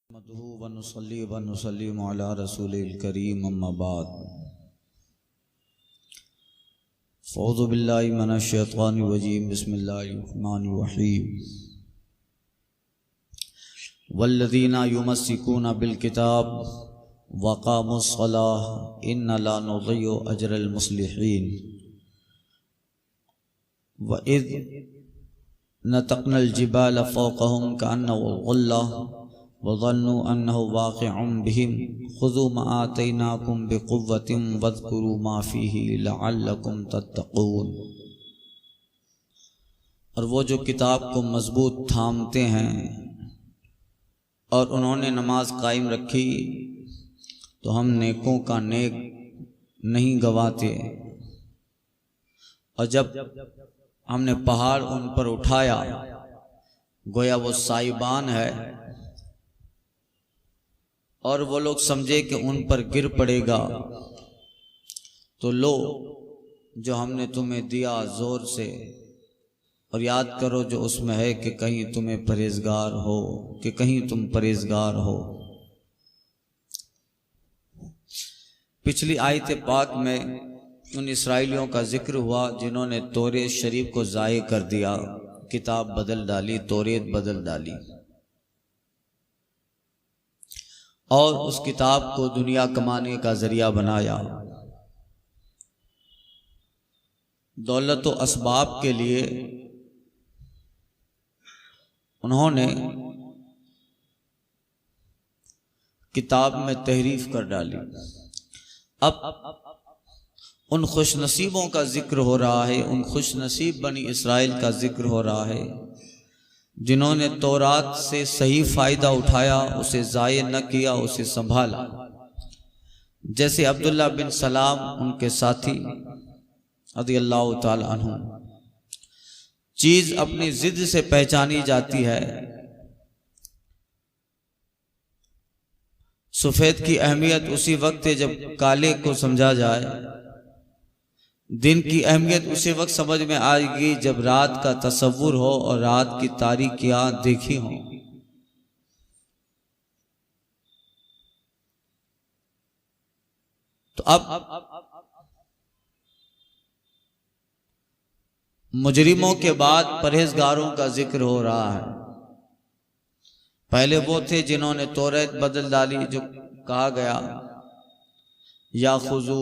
नहमदुहु व नुसल्ली व नुसल्लिमु अला रसूलिल करीम अम्मा बाद फ़ौज़ु बिल्लाहि मिनश शैतानिर रजीम बिस्मिल्लाहिर रहमानिर रहीम वल्लज़ीना युमस्सिकूना बिल किताब व क़ामुस सलाह इन्ना ला नुज़य्यु अजरल मुस्लिहीन व इज़ नतक़नल जिबाल फ़ौक़हुम कअन्नहु ग़ुल्ला वज़न्नु अन्नहु वाक़िउम बिहिम ख़ुज़ू मा आतैनाकुम बिक़ुव्वतिन वज़्कुरू मा फ़ीही लअल्लकुम तत्तक़ून। और वो जो किताब को मज़बूत थामते हैं और उन्होंने नमाज कायम रखी तो हम नेकों का नेक नहीं गवाते। और जब हमने पहाड़ उन पर उठाया गोया वो साइबान है और वो लोग समझे कि उन पर गिर पड़ेगा, तो लो जो हमने तुम्हें दिया जोर से और याद करो जो उसमें है कि कहीं तुम्हें परहेजगार हो, कि कहीं तुम परहेजगार हो। पिछली आयत पाक में उन इसराइलियों का जिक्र हुआ जिन्होंने तौरेत शरीफ को ज़ाये कर दिया, किताब बदल डाली, तौरेत बदल डाली और उस किताब को दुनिया कमाने का जरिया बनाया। दौलत व असबाब के लिए उन्होंने किताब में तहरीफ कर डाली। अब उन खुशनसीबों का जिक्र हो रहा है, उन खुशनसीब बनी इसराइल का जिक्र हो रहा है जिन्होंने तौरात से सही फ़ायदा उठाया, उसे ज़ाये न किया, उसे संभाला। जैसे अब्दुल्ला बिन सलाम उनके साथी रज़ियल्लाहु ताला अन्हु। चीज़ अपनी ज़िद से पहचानी जाती है। सफ़ेद की अहमियत उसी वक्त है जब काले को समझा जाए। दिन की अहमियत उसी वक्त समझ में आएगी जब रात का तसव्वुर हो और रात की तारीकियां देखी हो। तो अब मुजरिमों के बाद परहेजगारों का जिक्र हो रहा है। पहले वो थे जिन्होंने तौरात बदल डाली, जो कहा गया या खुजू,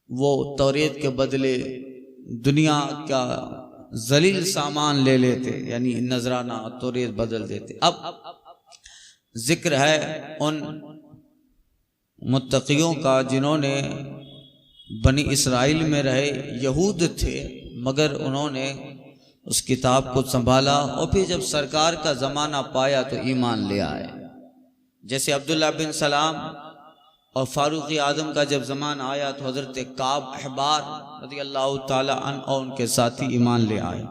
वो तौरेत के बदले दुनिया का जलील सामान ले लेते, यानी नजराना, तौरेत बदल देते। अब जिक्र है उन मुत्तकियों का जिन्होंने बनी इसराइल में रहे, यहूद थे, मगर उन्होंने उस किताब को संभाला और फिर जब सरकार का ज़माना पाया तो ईमान ले आए। जैसे अब्दुल्ला बिन सलाम और फारूक आदम का जब ज़माना आया तो हज़रत काब अहबार रज़ियल्लाहु ताला अन्हु और उनके साथी ईमान ले आए।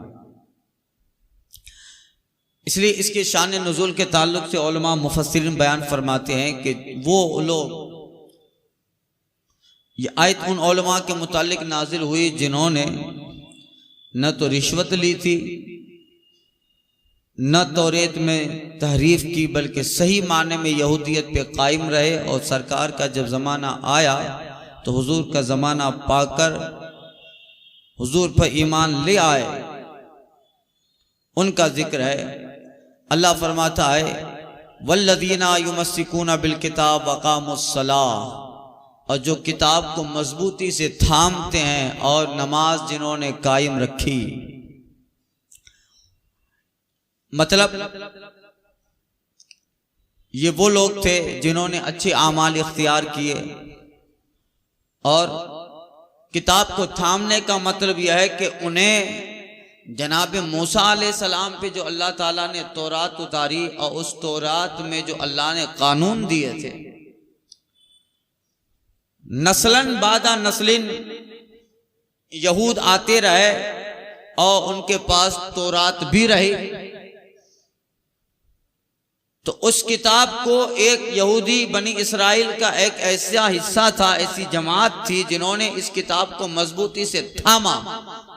इसलिए इसके शान नुज़ूल के ताल्लुक से उलमा मुफस्सिरीन बयान फरमाते हैं कि वो लोग, ये आयत उन उलमा के मुतालिक नाजिल हुई जिन्होंने न तो रिश्वत ली थी, न तौरेत में तहरीफ की, बल्कि सही माने में यहूदियत पे कायम रहे। और सरकार का जब ज़माना आया तो हुजूर का ज़माना पाकर हुजूर पर ईमान ले आए, उनका जिक्र है। अल्लाह फरमाता है वल्लज़ीना युमस्सिकूना बिल किताब व क़ामुस सलाह, और जो किताब को मजबूती से थामते हैं और नमाज जिन्होंने कायम रखी। मतलब ये वो लोग थे जिन्होंने अच्छे आमाल इख्तियार किए। और किताब को थामने का मतलब यह है कि उन्हें जनाब मूसा अलैहिस्सलाम पे जो अल्लाह ताला ने तौरात उतारी और उस तौरात में जो अल्लाह ने कानून दिए थे, नस्लन बादा नस्लिन यहूद आते रहे और उनके पास तौरात भी रही, तो उस किताब को एक यहूदी बनी इसराइल का एक ऐसा हिस्सा था, ऐसी जमात थी जिन्होंने इस किताब को मजबूती से थामा,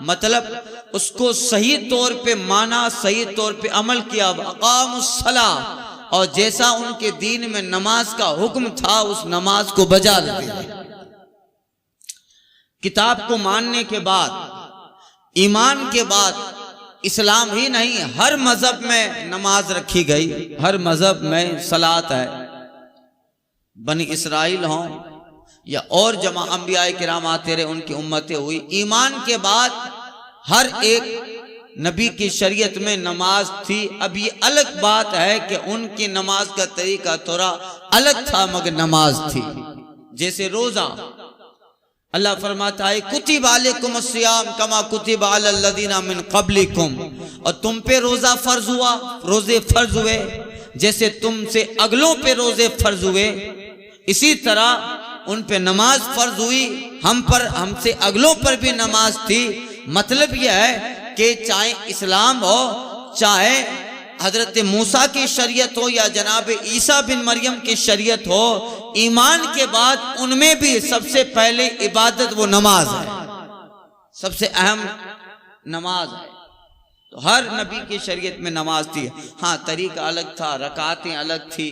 मतलब उसको सही तौर पे माना, सही तौर पे अमल किया। अक़ामुस्सला, और जैसा उनके दीन में नमाज का हुक्म था उस नमाज को बजा देते। किताब को मानने के बाद, ईमान के बाद, इस्लाम ही नहीं हर मजहब में नमाज रखी गई, हर मजहब में सलात है। बनी इसराइल हों या और जमा अंबिया किराम आते रहे, उनकी उम्मतें हुई। ईमान के बाद हर एक नबी की शरीयत में नमाज थी। अब ये अलग बात है कि उनकी नमाज का तरीका थोड़ा अलग था, मगर नमाज थी। जैसे रोजा, अल्लाह फरमाता है कुतिबा अलैकुम सियाम कमा कुतिबा अलल लदीना मिन क़ब्लिकुम, और तुम पे रोजा फर्ज हुआ, रोजे फर्ज हुए जैसे तुमसे अगलों पे रोजे फर्ज हुए, इसी तरह उन पे नमाज फर्ज हुई, हम पर, हमसे अगलों पर भी नमाज थी। मतलब यह है कि चाहे इस्लाम हो, चाहे हजरत मूसा की शरीयत हो या जनाब ईसा बिन मरियम की शरीयत हो, ईमान के बाद उनमें भी सबसे पहले इबादत वो नमाज है, सबसे अहम नमाज है। तो हर नबी की शरीयत में नमाज थी। हाँ, तरीका अलग था, रकातें अलग थी,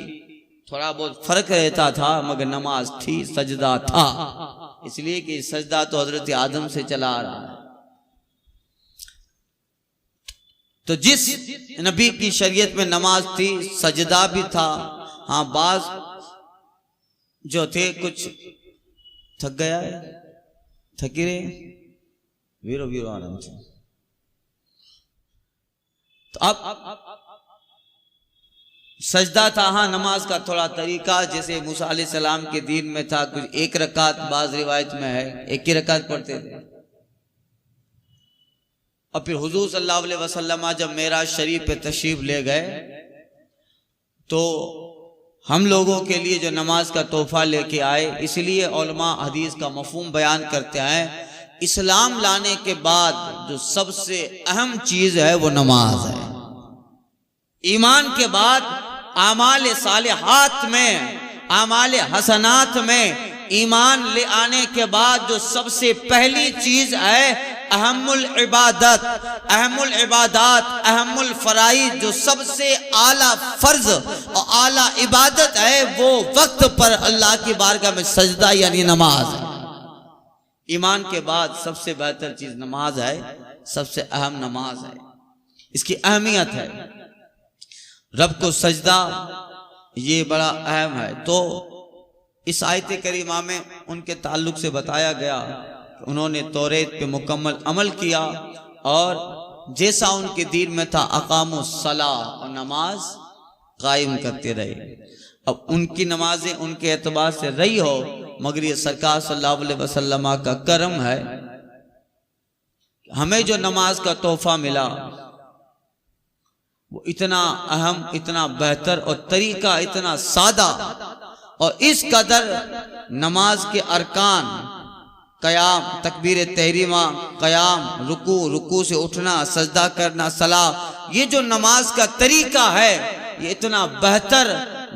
थोड़ा बहुत फर्क रहता था, मगर नमाज थी, सजदा था। इसलिए कि सजदा तो हजरत आदम से चला आ रहा है। तो जिस नबी की शरीयत में नमाज थी, सजदा भी था। हाँ, बाज जो थे कुछ थक गया है, थकी रहे, वीरो वीरो आराम से। तो अब सजदा था। हाँ, नमाज का थोड़ा तरीका जैसे मूसा अलैहिस्सलाम के दीन में था, कुछ एक रकात, बाज रिवायत में है एक ही रकात पढ़ते थे। और फिर हुजूर सल्लल्लाहु अलैहि वसल्लम जब मेराज शरीफ पे तशरीफ ले गए तो हम लोगों के लिए जो नमाज का तोहफा लेके आए। इसलिए उलमा हदीस का मफहूम बयान करते हैं, इस्लाम लाने के बाद जो सबसे अहम चीज है वो नमाज है। ईमान के बाद आमाल सालिहात में, आमाल हसनात में ईमान ले आने के बाद जो सबसे पहली चीज है अहमुल इबादत, अहमुल इबादात, अहमुल फराइज, जो सबसे आला फर्ज और आला इबादत है वो वक्त पर अल्लाह की बारगाह में सजदा यानी नमाज है। ईमान के बाद सबसे बेहतर चीज नमाज है, सबसे अहम नमाज है। इसकी अहमियत है, रब को सजदा ये बड़ा अहम है। तो इस आयत करीमा में उनके ताल्लुक से बताया गया, उन्होंने तौरेत पे मुकम्मल अमल किया और जैसा उनके दीन में था अकामुस्सला, और नमाज कायम करते रहे। अब उनकी नमाजें उनके एतबार से रही हो, मगर ये सरकार सल्लल्लाहु अलैहि वसल्लम का करम है, हमें जो नमाज का तोहफा मिला वो इतना अहम, इतना बेहतर और तरीका इतना सादा, और इस कदर नमाज के अरकान, कयाम, तकबीर तहरीमा, कयाम, रुकू, रुकू से उठना, सजदा करना, सलाह, ये जो नमाज का तरीका है ये इतना बेहतर,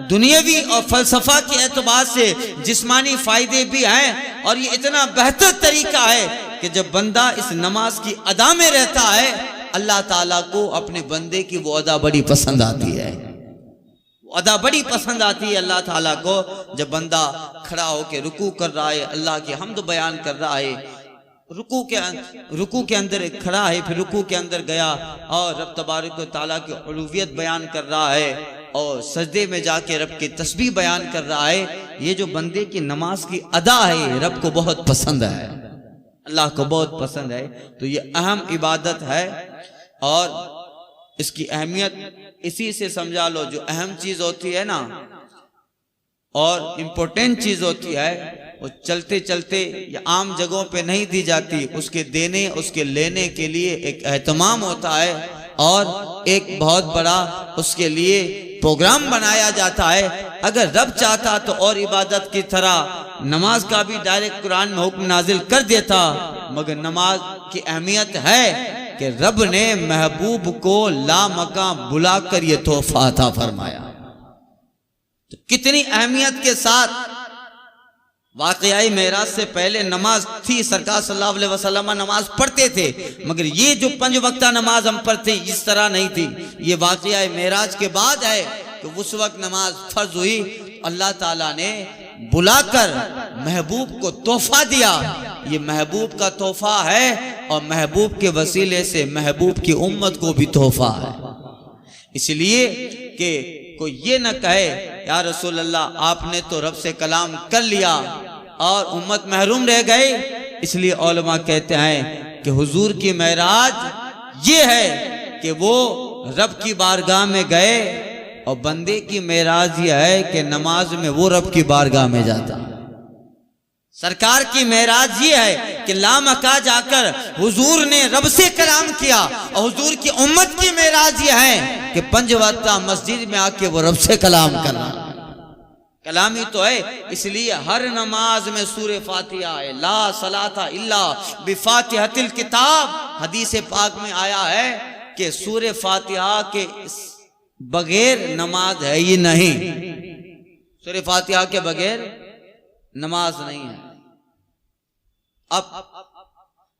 दुनियावी और फलसफा के एतबार से जिस्मानी फायदे भी हैं, और ये इतना बेहतर तरीका है कि जब बंदा इस नमाज की अदा में रहता है, अल्लाह ताला को अपने बंदे की वो अदा बड़ी पसंद आती है। अदा बड़ी पसंद आती है अल्लाह ताला को। जब बंदा खड़ा होकर रुकू कर रहा है, अल्लाह की हम्द बयान कर रहा है, रुकू के अंदर खड़ा है, फिर रुकू के अंदर गया और रब तबारक व तआला की उलूहियत बयान कर रहा है, और सजदे में जाके रब की तस्बीह बयान कर रहा है, ये जो बंदे की नमाज की अदा है रब को बहुत पसंद है, अल्लाह को बहुत पसंद है। तो ये अहम इबादत है, और इसकी अहमियत इसी से समझा लो, जो अहम चीज होती है ना और इम्पोर्टेंट चीज होती है वो चलते चलते या आम जगहों पे नहीं दी जाती, उसके देने, उसके लेने के लिए एक एहतमाम होता है और एक बहुत बड़ा उसके लिए प्रोग्राम बनाया जाता है। अगर रब चाहता तो और इबादत की तरह नमाज का भी डायरेक्ट कुरान में हुक्म नाजिल कर देता, मगर नमाज की अहमियत है कि रब ने महबूब को लामकां बुलाकर ये तोहफा अता फरमाया। तो कितनी अहमियत के साथ वाकई मेराज से पहले नमाज थी, सरकार सल्लल्लाहु अलैहि वसल्लम नमाज पढ़ते थे, मगर ये जो 5 वक्ता नमाज हम पढ़ते इस तरह नहीं थी। ये वाकई मेराज के बाद है कि उस वक्त नमाज फर्ज हुई। अल्लाह ताला ने बुलाकर महबूब को तोहफा दिया। ये महबूब का तोहफा है और महबूब के वसीले से महबूब की उम्मत को भी तोहफा है। इसलिए कि कोई ये न कहे या रसूल अल्लाह आपने तो रब से कलाम कर लिया और उम्मत महरूम रह गए। इसलिए उलमा कहते हैं कि हुजूर की मेराज ये है कि वो रब की बारगाह में गए, और बंदे की मेराज ये है कि नमाज में वो रब की बारगाह में जाता। सरकार की मेराज ये है कि लामका जाकर हुजूर ने रब से कलाम किया, और हुजूर की उम्मत की मेराज ये है कि 5 वक्त मस्जिद में आके वो रब से कलाम करना। कलामी तो है, इसलिए हर नमाज में सूरे फातिहा है। ला सलाता इल्ला बिफातिहतिल किताब, हदीस पाक में आया है कि सूरे फातिहा के बगैर नमाज है ही नहीं। सूरे फातिहा के बगैर नमाज नहीं है। अब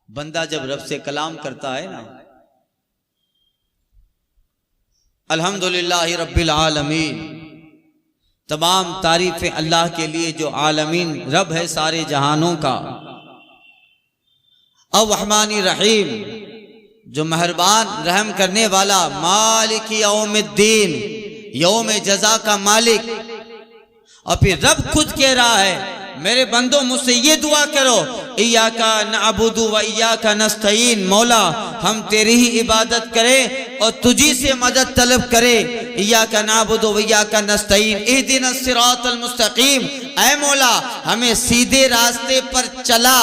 बंदा जब रब से कलाम करता है ना, अल्हम्दुलिल्लाह रब्बिल आलमीन, तमाम तारीफें अल्लाह के लिए जो आलमीन रब है सारे जहानों का, अर्रहमानी रहीम जो मेहरबान रहम करने वाला, मालिक यौमिद्दीन यौम जजा का मालिक। और फिर रब खुद कह रहा है मेरे बंदो मुझसे ये दुआ करो, इय्याका नअबुदु व इय्याका नस्तईन, मौला हम तेरी ही इबादत करें और तुझी से मदद तलब करें। इय्याका नअबुदु व इय्याका नस्तईन इहदिनस सिरातल मुस्तकीम, ऐ मौला हमें सीधे रास्ते पर चला,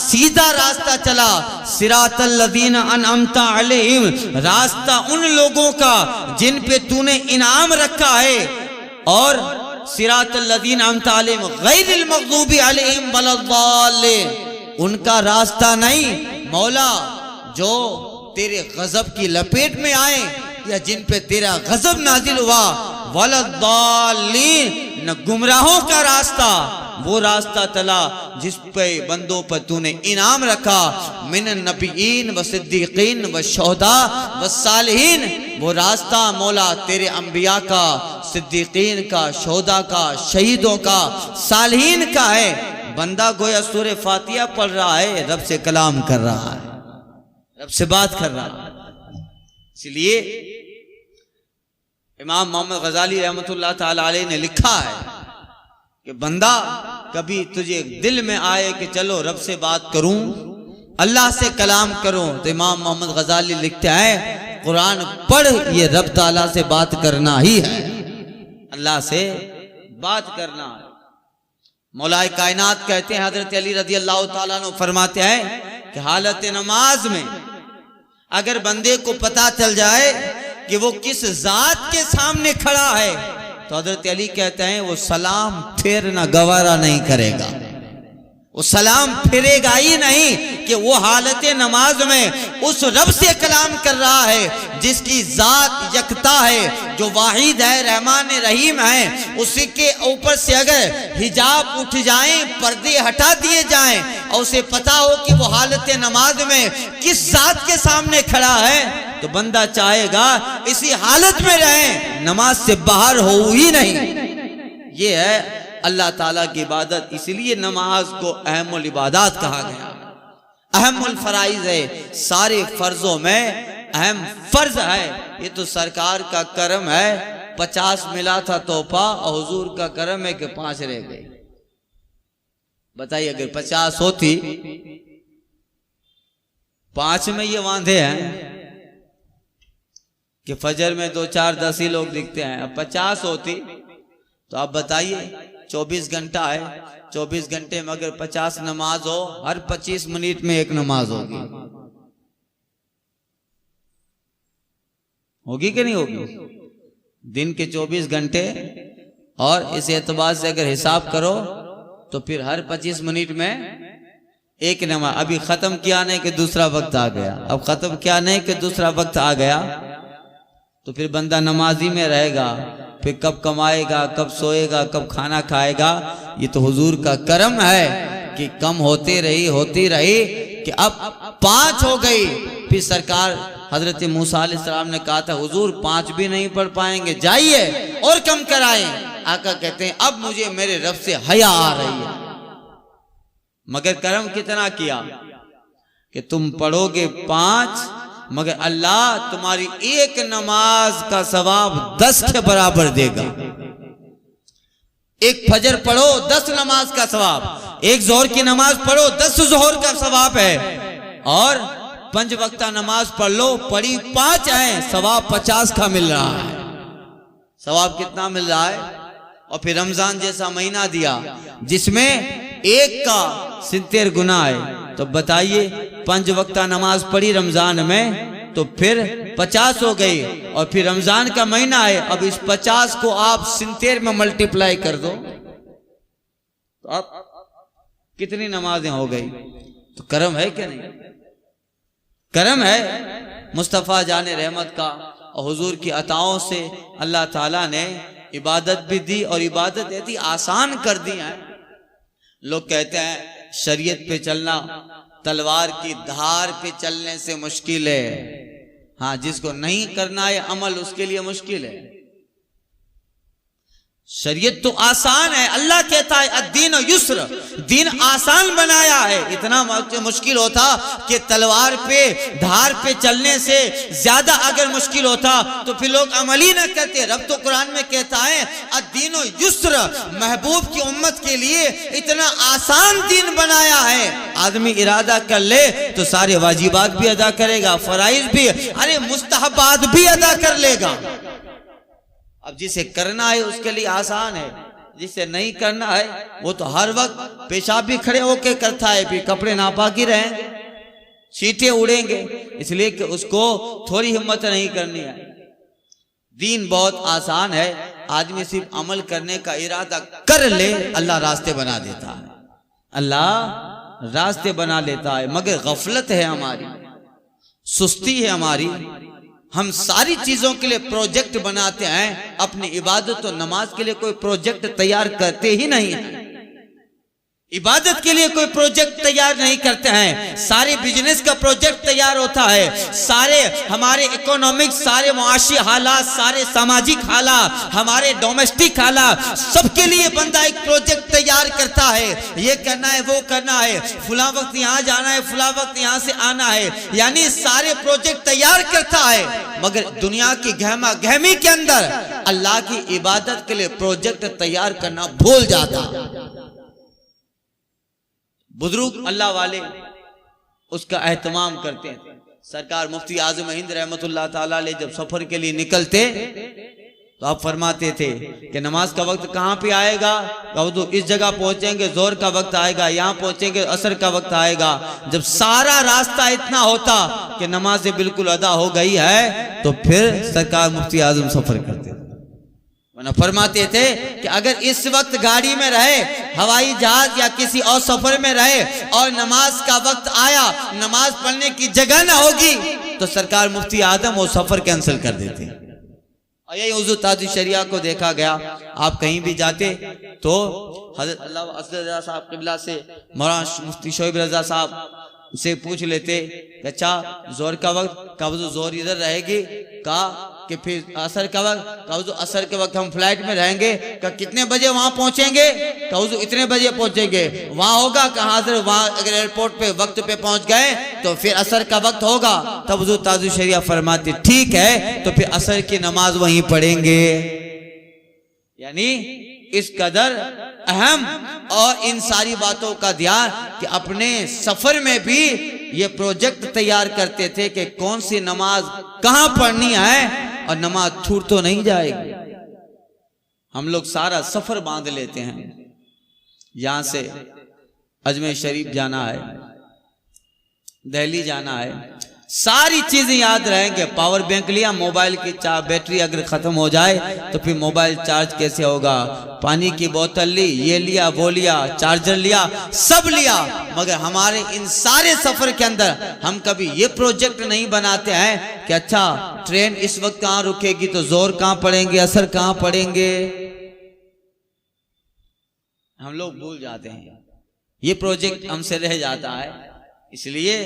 सीधा रास्ता चला। सिरातल लदीना अनअमता अलैहिम, रास्ता उन लोगों का जिन पे तूने इनाम रखा है, और सिरातल लदीना अनअमता अलैहिम गैरिल मग़ज़ूबि अलैहिम वलद्दाल्लीन, उनका रास्ता नहीं मौला जो तेरे गजब की लपेट में आए या जिन पे तेरा गजब नाजिल हुआ। वलद्दाल्लीन, न गुमराहों का रास्ता, वो रास्ता चला जिस पे बंदों पर तूने इनाम रखा। मिनन नबीयीन व सिद्दीकीन व शुहदा व सालिहीन, वो रास्ता मौला तेरे अंबिया का, सिद्दीकीन का, शुहदा का, शहीदों का, सालिहीन का है। बंदा गोया सूरे फातिहा पढ़ रहा है, रब से कलाम कर रहा है, रब से बात कर रहा है। इसलिए इमाम मोहम्मद गजाली रहमतुल्लाह ताला अलैह ने लिखा है कि बंदा कभी तुझे दिल में आए कि चलो रब से बात करूं, अल्लाह से कलाम करूं, तो इमाम मोहम्मद गजाली लिखते हैं कुरान पढ़, ये रब ताला से बात करना ही है, अल्लाह से बात करना है। मौलाए कायनात कहते हैं, हजरत अली रज़ी अल्लाह ताला अन्हु फरमाते हैं कि हालत नमाज में अगर बंदे को पता चल जाए कि वो किस जात के सामने खड़ा है, तो हजरत अली कहते हैं वो सलाम फेरना गवारा नहीं करेगा, वो सलाम फिरेगा ही नहीं कि वो हालत नमाज में उस रब से कलाम कर रहा है जिसकी जात यकता है, जो वाहिद है, रहमान रहीम है। उसी के ऊपर से अगर हिजाब उठ जाएं, पर्दे हटा दिए जाएं, और उसे पता हो कि वो हालत नमाज में किस जात के सामने खड़ा है, तो बंदा चाहेगा इसी हालत में रहे, नमाज से बाहर हो ही नहीं। ये है अल्लाह ताला की इबादत। इसलिए नमाज को अहमुल इबादत कहा गया, अहमुल फराइज है, सारे फर्जों में अहम फर्ज है। ये तो सरकार का करम है, 50 मिला था तोहफा, और हुजूर का करम है कि 5 रह गए। बताइए अगर 50 होती, 5 में ये वांधे हैं कि फजर में 2 4 10 ही लोग दिखते हैं, अब 50 होती तो आप बताइए 24 घंटा है, 24 घंटे में अगर 50 नमाज हो, हर 25 मिनट में एक नमाज होगी, होगी कि नहीं होगी? दिन के 24 घंटे, और इस एतबार से अगर हिसाब करो तो फिर हर 25 मिनट में एक नमाज। अभी खत्म किया नहीं कि दूसरा वक्त आ गया, अब खत्म किया नहीं कि दूसरा वक्त आ गया, तो फिर बंदा नमाजी में रहेगा। फिर कब कमाएगा, कब सोएगा, कब खाना खाएगा। ये तो हुजूर का करम है कि कम होती रही कि अब 5 हो गई। फिर सरकार हजरत मूसा अलैहिस्सलाम ने कहा था हुजूर 5 भी नहीं पढ़ पाएंगे, जाइए और कम कराएं। आका कहते हैं अब मुझे मेरे रब से हया आ रही है। मगर करम कितना किया कि तुम पढ़ोगे 5, मगर अल्लाह तुम्हारी एक नमाज का सवाब 10 के बराबर देगा। एक फजर पढ़ो 10 नमाज का सवाब, एक जोहर की नमाज पढ़ो 10 जोहर का सवाब है, और 5 वक्ता नमाज पढ़ लो, पढ़ी 5 है, सवाब 50 का मिल रहा है। सवाब कितना मिल रहा है। और फिर रमजान जैसा महीना दिया जिसमें एक का 70 गुना है। तो बताइए 5 वक्ता नमाज पढ़ी रमजान में तो फिर 50 हो गई, और फिर रमजान का महीना है। अब इस 50 को आप 70 में मल्टीप्लाई कर दो तो अब कितनी नमाजें हो गई। तो करम है क्या नहीं? करम है मुस्तफ़ा जाने रहमत का। और हुजूर की अताओं से अल्लाह ताला ने इबादत भी दी, और इबादत इतनी आसान कर दी है। लोग कहते हैं शरीयत पे चलना तलवार की धार पे चलने से मुश्किल है। हाँ, जिसको नहीं करना है अमल उसके लिए मुश्किल है। शरीयत तो आसान है। अल्लाह कहता है अद्दीन युस्र, दीन आसान बनाया है। इतना मुश्किल होता कि तलवार पे धार पे चलने से ज्यादा अगर मुश्किल होता तो फिर लोग अमल ही न करते। रब तो कुरान में कहता है अद्दीन युस्र, महबूब की उम्मत के लिए इतना आसान दीन बनाया है। आदमी इरादा कर ले तो सारे वाजिबात भी अदा करेगा, फराइज भी, अरे मुस्तहबात भी अदा कर लेगा। अब जिसे करना है उसके लिए आसान है, जिसे नहीं करना है वो तो हर वक्त पेशाब भी खड़े होके करता है, फिर कपड़े नापाक ही रहेंगे, छींटे उड़ेंगे, इसलिए कि उसको थोड़ी हिम्मत नहीं करनी है। दीन बहुत आसान है। आदमी सिर्फ अमल करने का इरादा कर ले, अल्लाह रास्ते बना देता है, अल्लाह रास्ते बना लेता है। मगर गफलत है हमारी, सुस्ती है हमारी। हम सारी चीजों के लिए प्रोजेक्ट बनाते हैं, अपनी इबादत और नमाज के लिए कोई प्रोजेक्ट तैयार करते ही नहीं है। इबादत के लिए कोई प्रोजेक्ट तैयार नहीं करते हैं। सारे बिजनेस का प्रोजेक्ट तैयार होता है, सारे हमारे इकोनॉमिक्स, सारे मुआशी हालात, सारे सामाजिक हालात, हमारे डोमेस्टिक हालात, सबके लिए बंदा एक प्रोजेक्ट तैयार करता है। ये करना है, वो करना है, फुला वक्त यहाँ जाना है, फुला वक्त यहाँ से आना है, यानी सारे प्रोजेक्ट तैयार करता है। मगर दुनिया की गहमा गहमी के अंदर अल्लाह की इबादत के लिए प्रोजेक्ट तैयार करना भूल जाता। बुजुर्ग अल्लाह वाले उसका एहतमाम करते हैं। सरकार मुफ्ती आजम हिंद रहमतुल्लाह ताला अलैह जब सफर के लिए निकलते तो आप फरमाते थे कि नमाज का वक्त कहाँ पे आएगा, तो इस जगह पहुंचेंगे, जोहर का वक्त आएगा, यहाँ पहुंचेंगे, असर का वक्त आएगा। जब सारा रास्ता इतना होता कि नमाज बिल्कुल अदा हो गई है तो फिर सरकार मुफ्ती आजम सफर करते थे। वरना फरमाते थे कि अगर इस वक्त गाड़ी में रहे, हवाई जहाज या किसी और सफर में रहे और नमाज का वक्त आया, नमाज पढ़ने की जगह ना होगी तो सरकार मुफ्ती आजम वो सफर कैंसिल कर देते। और यही हुजूर ताज शरिया को देखा गया। आप कहीं भी जाते तो हजरत अल्लाह असद रजा साहब क़िबला से मौलाना मुफ्ती शोएब रजा साहब से पूछ लेते कि अच्छा जोहर का वक्त, कब जोहर इधर रहेगी, कहा कि फिर असर का वक्त, कब असर के वक्त हम फ्लाइट में रहेंगे, का कितने बजे वहां पहुंचेंगे, कब इतने बजे पहुंचेंगे, वहां होगा कहाँ से, वहां अगर एयरपोर्ट पे वक्त पे पहुंच गए तो फिर असर का वक्त होगा। तब हुजूर ताजुल शरिया फरमाते ठीक है तो फिर असर की नमाज वहीं पढ़ेंगे। यानी इस कदर अहम और इन सारी बातों का ध्यान कि अपने सफर में भी ये प्रोजेक्ट तैयार करते थे कि कौन सी नमाज कहां पढ़नी है और नमाज छूट तो नहीं जाएगी। हम लोग सारा सफर बांध लेते हैं। यहां से अजमेर शरीफ जाना है, दिल्ली जाना है, सारी चीजें याद रहेंगे। पावर बैंक लिया, मोबाइल की बैटरी अगर खत्म हो जाए तो फिर मोबाइल चार्ज कैसे होगा? पानी की बोतल ली, ये लिया, वो लिया, चार्जर लिया, सब लिया, मगर हमारे इन सारे सफर के अंदर हम कभी ये प्रोजेक्ट नहीं बनाते हैं कि अच्छा ट्रेन इस वक्त कहाँ रुकेगी तो जोर कहाँ पड़ेंगे, असर कहाँ पड़ेंगे। हम लोग भूल जाते हैं, ये प्रोजेक्ट हमसे रह जाता है। इसलिए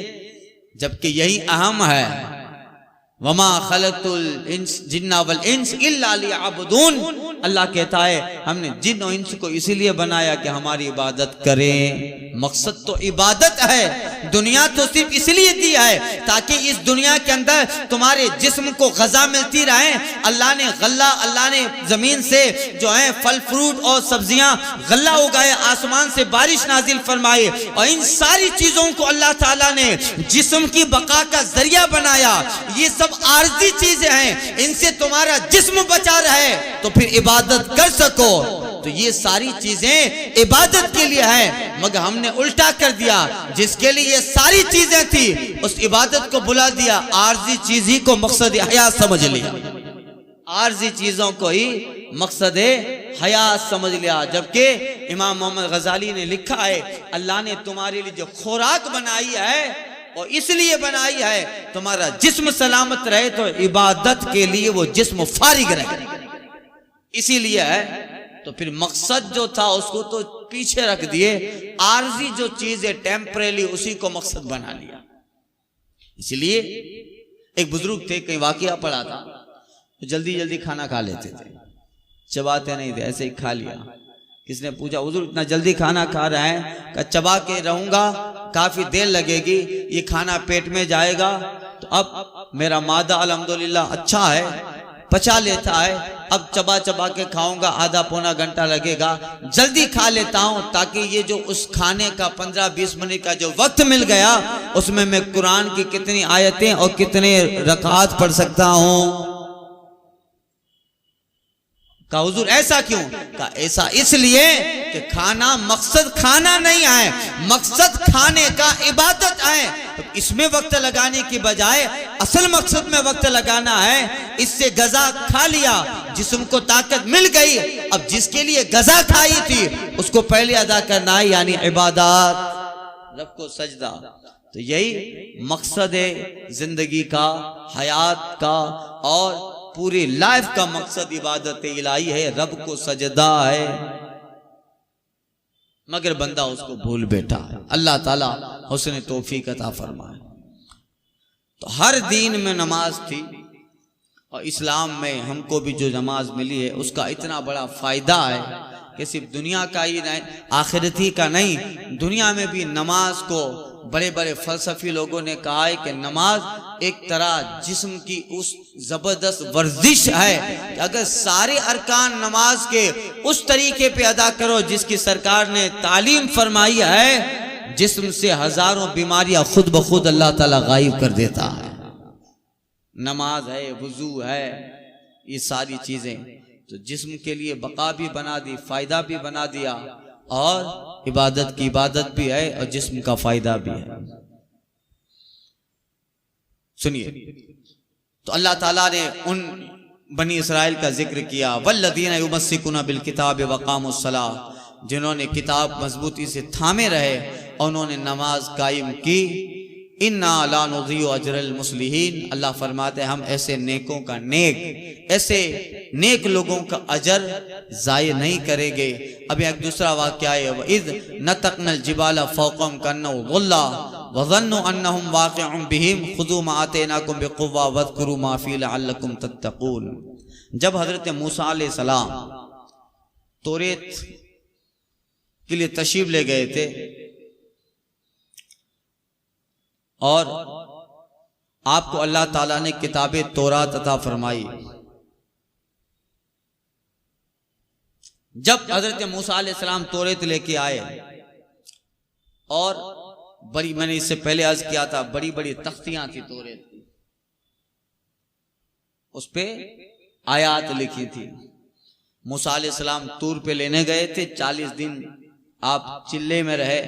जबकि यही अहम है, वमा खलक़तुल जिन्ना वल इंस इल्ला लियअबुदून। अल्लाह कहता है हमने जिन और इंस को इसीलिए बनाया कि हमारी इबादत करें। मकसद तो इबादत है। दुनिया तो सिर्फ इसलिए दी है ताकि इस दुनिया के अंदर तुम्हारे जिस्म को ग़िज़ा मिलती रहे। अल्लाह ने गल्ला, अल्लाह ने जमीन से जो है फल फ्रूट और सब्जियां गल्ला उगाए, आसमान से बारिश नाजिल फरमाई, और इन सारी चीजों को अल्लाह ताला ने जिस्म की बका का जरिया बनाया। ये सब आर्जी चीजें हैं, इनसे तुम्हारा जिस्म बचा रहे तो फिर इबादत कर सको। तो ये सारी चीजें इबादत के लिए है, मगर हमने उल्टा कर दिया। जिसके लिए ये सारी चीजें थी उस इबादत को बुला दिया, आर्जी चीज ही को मकसद हयात समझ लिया। आर्जी चीजों को ही मकसद हयात समझ लिया। जबकि इमाम मोहम्मद गजाली ने लिखा है अल्लाह ने तुम्हारे लिए जो खुराक बनाई है और इसलिए बनाई है तुम्हारा जिस्म सलामत रहे, तो इबादत के लिए वो जिस्म फारिग रहे, इसीलिए है। तो फिर मकसद जो था उसको तो पीछे रख दिए, आर्जी जो चीज है टेम्परेरी उसी को मकसद बना लिया। इसलिए एक बुजुर्ग थे, कहीं वाकया पड़ा था, तो जल्दी जल्दी खाना खा लेते थे, चबाते नहीं थे, ऐसे ही खा लिया। किसने पूछा हुजूर इतना जल्दी खाना खा रहा है? कहा चबा के रहूंगा, काफी देर लगेगी, ये खाना पेट में जाएगा। तो अब मेरा मादा अल्हम्दुलिल्लाह अच्छा है, पचा लेता है, अब चबा चबा के खाऊंगा, आधा पौना घंटा लगेगा, जल्दी खा लेता हूं ताकि ये जो उस खाने का 15-20 मिनट का जो वक्त मिल गया उसमें मैं कुरान की कितनी आयतें और कितने रकात पढ़ सकता हूं। कहा हुजूर ऐसा क्यों? कहा ऐसा इसलिए कि खाना मकसद खाना नहीं है, मकसद खाने का इबादत है। तो इसमें वक्त लगाने की बजाय असल मकसद में वक्त लगाना है। इससे गजा खा लिया, जिस्म को ताकत मिल गई, अब जिसके लिए गजा खाई थी उसको पहले अदा करना है, यानी इबादत, रब को सजदा। तो यही मकसद है जिंदगी का, हयात का और पूरी लाइफ का मकसद इबादत इलाही है, रब को सजदा है, मगर बंदा उसको भूल बैठा है। अल्लाह ताला हुस्न तौफीक अता फरमाए। तो हर दीन में नमाज थी और इस्लाम में हमको भी जो नमाज मिली है उसका इतना बड़ा फायदा है कि सिर्फ दुनिया का ही नहीं, आखिरती का नहीं, दुनिया में भी नमाज को बड़े बड़े फलसफी लोगों ने कहा है कि नमाज एक तरह जिस्म की उस जबरदस्त वर्जिश है कि अगर सारे अरकान नमाज के उस तरीके पे अदा करो जिसकी सरकार ने तालीम फरमाई है, जिस्म से हजारों बीमारियां खुद ब खुद अल्लाह ताला गायब कर देता है। नमाज है, वुजू है, ये सारी चीजें तो जिस्म के लिए बका भी बना दी, फायदा भी बना दिया, और इबादत की इबादत भी है और जिस्म का फायदा भी है। सुनिए, तो अल्लाह ताला ने उन बनी इसराइल का जिक्र किया, वल्लदीना युमस्सिकुना बिल किताब वक़ामुस्सलाह, जिन्होंने किताब मजबूती से थामे रहे और उन्होंने नमाज कायम की। इन्ना ला नुज़ीउ अजरल मुस्लिहीन, अल्लाह फरमाते हैं हम ऐसे नेकों का ऐसे नेक लोगों का अजर जाय नहीं करेंगे। अब एक दूसरा वाक़या है, वइज़ नतक़नल जिबाला फ़ौक़हुम कन्नहु ग़ुल्ला वज़न्नु अन्नहुम वाक़िउन बिहिम ख़ुज़ू मा आतैनाकुम बिक़ुव्वा वज़कुरू मा फ़ीहि लअल्लकुम तत्तक़ून। जब हज़रत मूसा अलैहिस्सलाम तौरात के लिए तशरीफ ले गए थे और आपको अल्लाह ताला ने किताबे तौरात अता फरमाई, जब हजरत मूसा अलैहिस्सलाम तौरात लेके आए और बड़ी, मैंने इससे पहले अर्ज किया था, बड़ी बड़ी तख्तियां थी तौरात की, उस पे आयात लिखी थी। मूसा अलैहिस्सलाम तूर पे लेने गए थे, 40 दिन आप चिल्ले में रहे,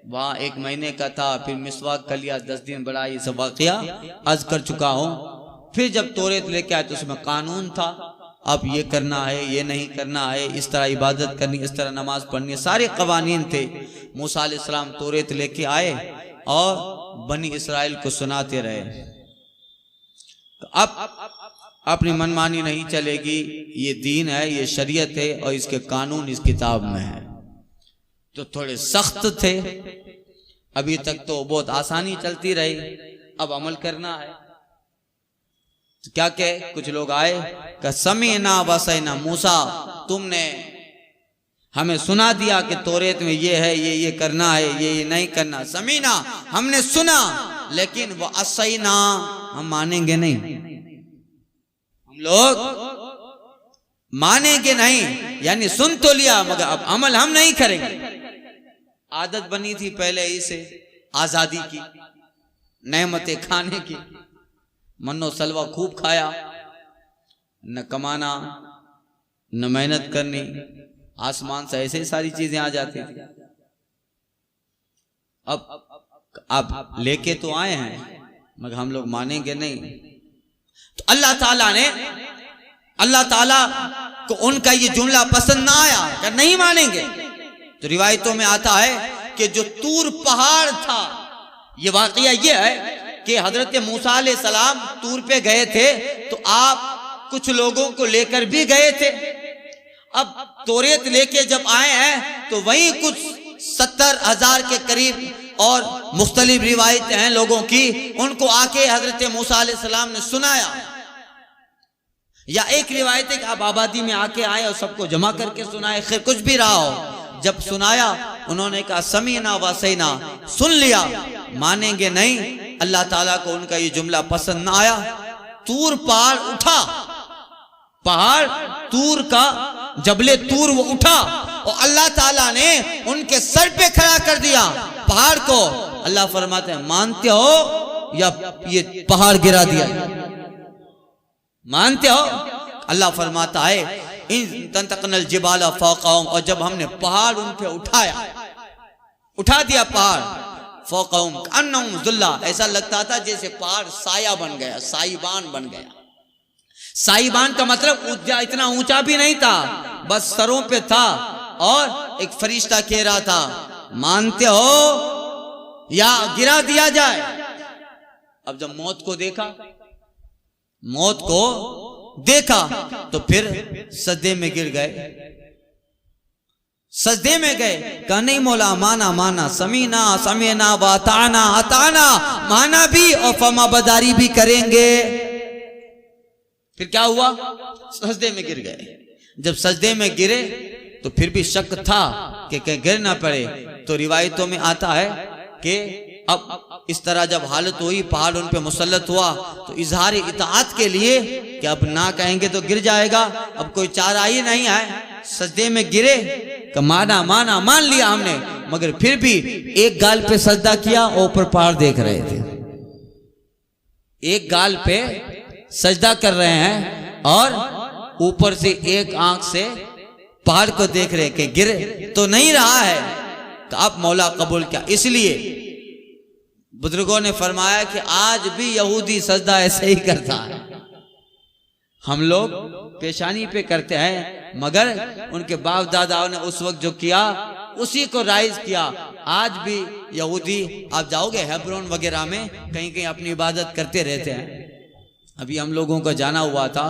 वहाँ 1 महीने का था, फिर मिसवाक कर लिया, 10 दिन बढ़ा, ये सब वाकया अर्ज कर चुका हूँ। फिर जब तौरेत लेके आए तो उसमें कानून था, अब ये करना है, ये नहीं करना है, इस तरह इबादत करनी, इस तरह नमाज पढ़नी, सारे कवानीन थे। मूसा अलैहिस्सलाम तौरेत लेके आए और बनी इसराइल को सुनाते रहे। तो अब अपनी मनमानी नहीं चलेगी, ये दीन है, ये शरीयत है और इसके कानून इस किताब में है। तो थोड़े सख्त थे, अभी तक तो बहुत आसानी चलती रही, अब अमल करना है। तो क्या कहे, कुछ लोग आए कि समीना वसैना, मूसा तुमने हमें सुना दिया कि तौरेत में ये है, ये करना है, ये नहीं करना। समीना, हमने सुना, लेकिन वो असैना, हम मानेंगे नहीं, हम लोग मानेंगे नहीं। यानी सुन तो लिया मगर अब अमल हम नहीं करेंगे। आदत बनी थी पहले ही से आजादी की, नेमतें खाने की, मन्नो सलवा खूब खाया, न कमाना न मेहनत करनी, आसमान से ऐसे ही सारी चीजें आ जाती थी। अब लेके तो आए हैं मगर हम लोग मानेंगे नहीं। तो अल्लाह ताला को उनका ये जुमला पसंद ना आया कि नहीं मानेंगे। तो रिवायतों में आता है कि जो तूर पहाड़ था, ये वाकया ये है कि हजरत मूसा अलैहिस्सलाम तूर पे गए थे, तो आप कुछ लोगों को लेकर भी गए थे। अब तौरेत लेके जब आए हैं तो वहीं कुछ 70,000 के करीब और मुख्तलिफ रिवायतें हैं लोगों की, उनको आके हजरत मूसा अलैहिस्सलाम ने सुनाया। या एक रिवायत है कि आप आबादी में आके आए और सबको जमा करके सुनाए, खैर कुछ भी रहा हो। जब सुनाया उन्होंने कहा समीना वसैना, सुन लिया, मानेंगे नहीं। अल्लाह ताला को उनका ये जुमला पसंद ना आया। तूर पहाड़ उठा, पहाड़ तूर का जबले तूर वो उठा और अल्लाह ताला ने उनके सर पे खड़ा कर दिया पहाड़ को। अल्लाह फरमाते हैं मानते हो या ये पहाड़ गिरा दिया, मानते हो? अल्लाह फरमाता है इन तंतकनल जिबाला फौक़हुम, और जब हमने पहाड़ उन पे उठाया, उठा दिया पहाड़, फौक़हुम अन्नहुम ज़ुल्ला, ऐसा लगता था जैसे पहाड़ साया बन गया, साइबान बन गया। साइबान का मतलब इतना ऊंचा भी नहीं था, बस सरों पे था और एक फरिश्ता कह रहा था मानते हो या गिरा दिया जाए। अब जब मौत को देखा तो फिर सजदे में गिर गए, सजदे में गए। कहा नहीं मौला, माना समीना समीना व अताना, अताना माना भी और फमा बदारी भी करेंगे। फिर क्या हुआ, सजदे में गिर गए। जब सजदे में गिरे तो फिर भी शक था कि कहीं गिर ना पड़े। तो रिवायतों में आता है कि अब इस तरह जब हालत हुई, पहाड़ उन पे मुसल्लत हुआ, तो इजहार इताअत के लिए कि अब ना कहेंगे तो गिर जाएगा, अब कोई चारा ही नहीं है, सजदे में गिरे। माना मान लिया हमने, मगर फिर भी एक गाल पे सजदा किया, ऊपर पहाड़ देख रहे थे। एक गाल पे सजदा कर रहे हैं और ऊपर से एक आंख से पहाड़ को देख रहे कि गिर तो नहीं रहा है। तो अब मौला कबूल क्या। इसलिए बुजुर्गों ने फरमाया कि आज भी यहूदी सजदा ऐसे ही करता है। हम लोग पेशानी पे करते हैं, मगर उनके बाप दादाओं ने उस वक्त जो किया उसी को राइज किया। आज भी यहूदी, आप जाओगे हेब्रोन वगैरह में, कहीं कहीं अपनी इबादत करते रहते हैं। अभी हम लोगों का जाना हुआ था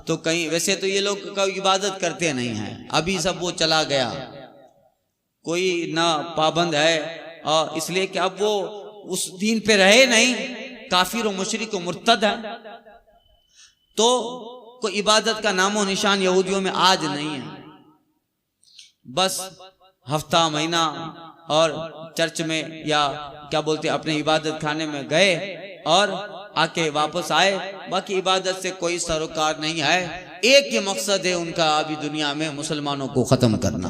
तो कहीं, वैसे तो ये लोग का इबादत करते नहीं हैं, अभी सब वो चला गया, कोई ना पाबंद है, और इसलिए कि अब वो उस दीन पे रहे नहीं, काफिर और मुशरिक और मुर्तद है, तो कोई इबादत का नामो निशान यहूदियों में आज नहीं है। बस हफ्ता महीना और चर्च में या क्या बोलते अपने इबादत खाने में गए और आके वापस आए, बाकी इबादत से कोई सरोकार नहीं है। एक ही मकसद है उनका अभी दुनिया में, मुसलमानों को खत्म करना।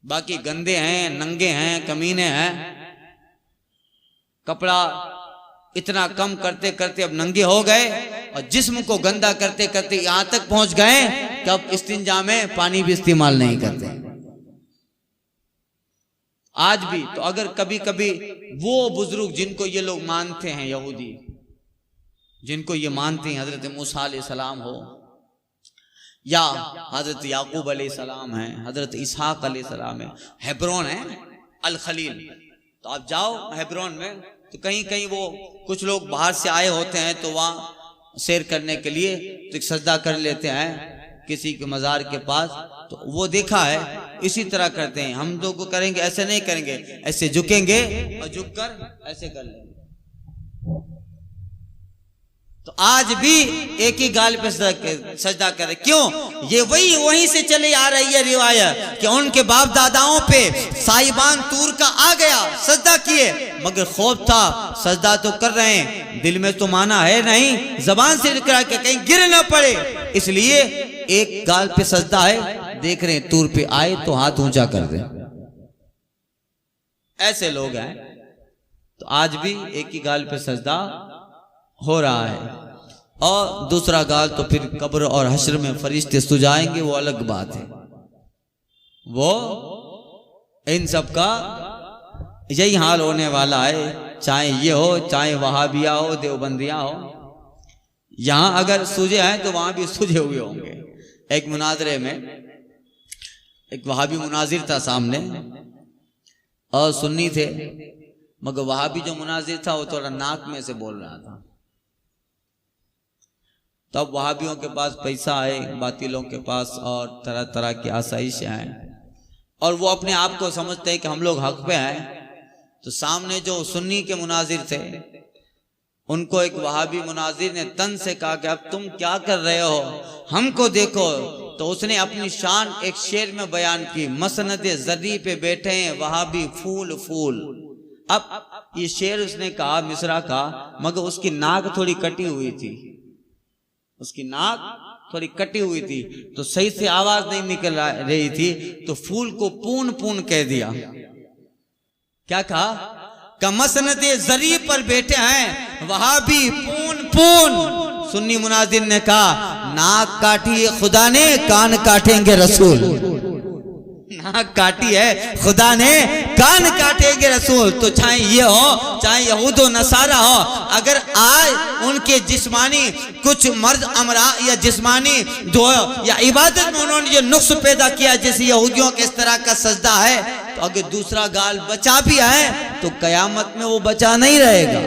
बाकी गंदे हैं, नंगे हैं, कमीने हैं, कपड़ा इतना कम करते करते अब नंगे हो गए और जिस्म को गंदा करते करते यहां तक पहुंच गए कि अब इस्तिंजा में पानी भी इस्तेमाल नहीं करते। आज भी। तो अगर कभी कभी वो बुजुर्ग जिनको ये लोग मानते हैं, यहूदी जिनको ये मानते हैं, हजरत मूसा अलैहिस्सलाम हो या हजरत याकूब अलैहिस्सलाम है, हजरत इसहाक अलैहिस्सलाम है, हेब्रोन है अल खलील, तो आप जाओ हेब्रोन में, तो कहीं कहीं वो कुछ लोग बाहर से आए होते हैं तो वहाँ सैर करने के लिए तो एक सजदा कर लेते हैं किसी के मज़ार के पास, तो वो देखा है इसी तरह करते हैं। हम लोग को करेंगे, ऐसे नहीं करेंगे, ऐसे झुकेंगे और झुक कर ऐसे कर लेंगे। तो आज भी एक ही गाल पे सजदा करे। क्यों? ये वहीं से चले आ रही है रिवायत कि उनके बाप दादाओं पे साहिबान तूर का आ गया, सजदा किए, मगर खौफ था, सजदा तो कर रहे हैं, दिल में तो माना है नहीं, जबान से निकला के कहीं गिर ना पड़े, इसलिए एक गाल पे सजदा है, देख रहे हैं तूर पे आए तो हाथ ऊंचा कर दे। ऐसे लोग हैं। तो आज भी एक ही गाल पे सजदा हो रहा है, और दूसरा गाल तो फिर कब्र और हश्र में फरिश्ते सुझाएंगे, वो अलग बात है। वो इन सब का यही हाल होने वाला है, चाहे ये हो, चाहे वहाबिया हो, देवबंदिया हो। यहां अगर सूझे हैं तो वहां भी सूझे हुए होंगे। एक मुनाजरे में एक वहाबी मुनाजिर था सामने, और सुन्नी थे, मगर वहाबी जो मुनाजिर था वो थोड़ा नाक में से बोल रहा था। तब वहाबियों के पास पैसा है, बातिलों के पास और तरह तरह की आसाइशें हैं, और वो अपने आप को समझते हैं कि हम लोग हक पे हैं। तो सामने जो सुन्नी के मुनाजिर थे, उनको एक वहाबी मुनाजिर ने तन से कहा कि अब तुम क्या कर रहे हो, हमको देखो। तो उसने अपनी शान एक शेर में बयान की, मसनद ज़री पे बैठे हैं वहाबी फूल फूल। अब ये शेर उसने कहा मिसरा का, मगर उसकी नाक थोड़ी कटी हुई थी, उसकी नाक थोड़ी कटी हुई थी, तो सही से आवाज नहीं निकल रही थी, तो फूल को पून पून कह दिया। क्या कहा? मसनद ज़री पर बैठे हैं वहाबी पून पून। सुन्नी मुनाजिर ने कहा नाक काटी है खुदा ने, कान काटेंगे रसूल। नाक काटी है खुदा ने, कान काटेंगे रसूल। तो चाहे ये हो, चाहे यहूदो नसारा हो, अगर आज उनके जिस्मानी कुछ मर्द अमरा या जिस्मानी दो या इबादत में उन्होंने जो नुक्स पैदा किया, जैसे यहूदियों के इस तरह का सजदा है, तो अगर दूसरा गाल बचा भी है तो कयामत में वो बचा नहीं रहेगा।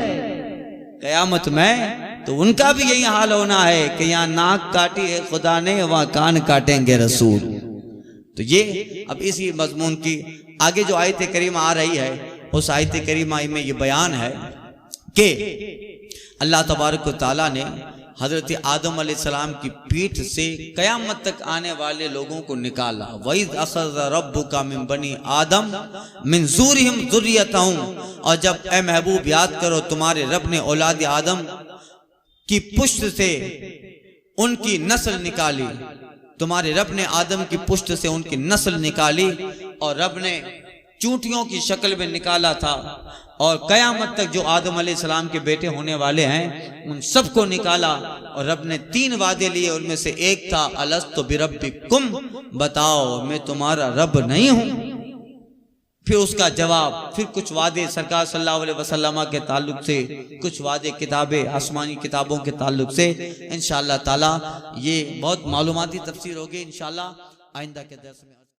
कयामत में तो उनका भी यही हाल होना है कि यहाँ नाक काटी है खुदा ने, वहां कान काटेंगे रसूल। तो ये अब इसी मजमून की आगे जो आयत करीमा आ रही है, उस आयत करीमा में ये बयान है कि अल्लाह तबारक व तआला ने हजरत आदम अलैहिस्सलाम की पीठ से कयामत तक आने वाले लोगों को निकाला। वइज़ अख़ज़ रब्बुका मिन बनी आदम मिन ज़ुर्रिहिम ज़ुर्रियतहुम, और जब ए महबूब याद करो तुम्हारे रब ने औलाद आदम की पुष्ट से उनकी नस्ल निकाली, तुम्हारे रब ने आदम की पुष्ट से उनकी नस्ल निकाली, और रब ने चूंटियों की शक्ल में निकाला था, और कयामत तक जो आदम अलैहिस्सलाम के बेटे होने वाले हैं उन सबको निकाला। और रब ने 3 वादे लिए, उनमें से एक था अलस्तु बिरब्बिकुम, बताओ मैं तुम्हारा रब नहीं हूं। फिर उसका जवाब, फिर कुछ वादे सरकार सल्लल्लाहु अलैहि वसल्लम के ताल्लुक से, कुछ वादे किताबें आसमानी किताबों के ताल्लुक से। इंशाअल्लाह ताला ये बहुत मालूमाती तफसीर होगी इंशाअल्लाह आइंदा के दर्स में।